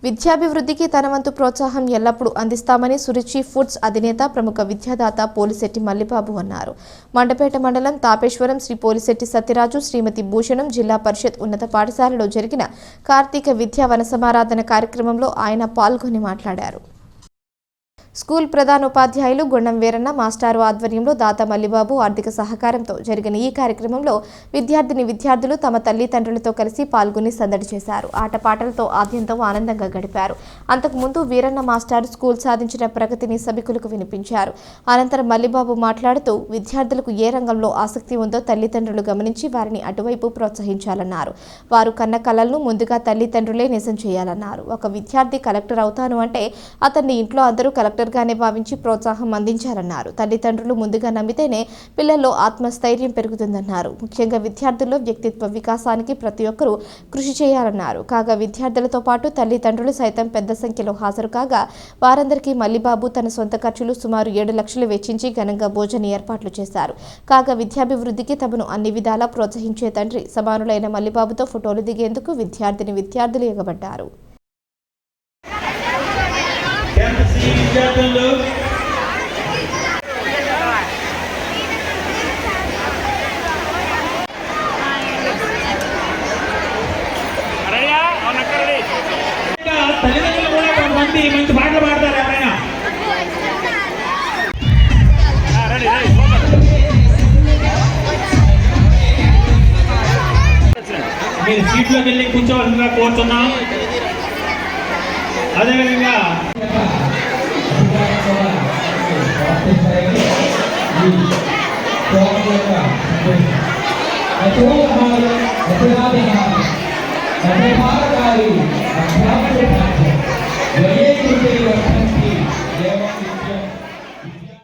విద్యాభివృద్ధికి తన వంతు ప్రోత్సాహం ఎల్లప్పుడూ అందిస్తామని సురుచి ఫుడ్స్ అధినేత ప్రముఖ విద్యాదాత పోలిశెట్టి మల్లిబాబు అన్నారు. మండపేట మండలం తాపేశ్వరం శ్రీ పోలిశెట్టి సత్యరాజు శ్రీమతి భూషణం జిల్లా పరిషత్ ఉన్నత పాఠశాలలో జరిగిన కార్తీక విద్యా వన సమారాధన కార్యక్రమంలో ఆయన పాల్గొని మాట్లాడారు. స్కూల్ ప్రధానోపాధ్యాయులు గుండం వీరన్న మాస్టారు ఆధ్వర్యంలో దాత మల్లిబాబు ఆర్థిక సహకారంతో జరిగిన ఈ కార్యక్రమంలో విద్యార్థులు తమ తల్లిదండ్రులతో కలిసి పాల్గొని సందడి చేశారు. ఆటపాటలతో ఆద్యంతం ఆనందంగా గడిపారు. అంతకుముందు వీరన్న మాస్టారు స్కూల్ సాధించిన ప్రగతిని సభికులకు వినిపించారు. అనంతరం మల్లిబాబు మాట్లాడుతూ విద్యార్థులకు ఏ రంగంలో ఆసక్తి ఉందో తల్లిదండ్రులు గమనించి వారిని అటువైపు ప్రోత్సహించాలన్నారు. వారు కన్న కలలను ముందుగా తల్లిదండ్రులే నిజం చేయాలన్నారు. ఒక విద్యార్థి కలెక్టర్ అవుతాను అంటే అతన్ని ఇంట్లో అందరూ కలెక్టర్గానే భావించి ప్రోత్సాహం అందించాలన్నారు. తల్లిదండ్రులు ముందుగా నమ్మితేనే పిల్లల్లో ఆత్మస్థైర్యం పెరుగుతుందన్నారు. ముఖ్యంగా విద్యార్థుల్లో వ్యక్తిత్వ వికాసానికి ప్రతి ఒక్కరూ కృషి చేయాలన్నారు. కాగా విద్యార్థులతో పాటు తల్లిదండ్రులు సైతం పెద్ద సంఖ్యలో హాజరు కాగా వారందరికీ మల్లిబాబు తన సొంత ఖర్చులు సుమారు 7 లక్షలు వెచ్చించి ఘనంగా భోజన ఏర్పాట్లు చేశారు. కాగా విద్యాభివృద్ధికి తమను అన్ని విధాలా ప్రోత్సహించే తండ్రి సమానులైన మల్లిబాబుతో ఫోటోలు దిగేందుకు విద్యార్థులు ఎగబడ్డారు. తల్లిదండ్రులు కూడా కొంతమంది మంచి పాటలు పాడతారు. ఎవరైనా మీరు సీట్లోకి వెళ్ళి కూర్చోవలసిందిగా కోరుతున్నాం. అదేవిధంగా అధ్యాపకులు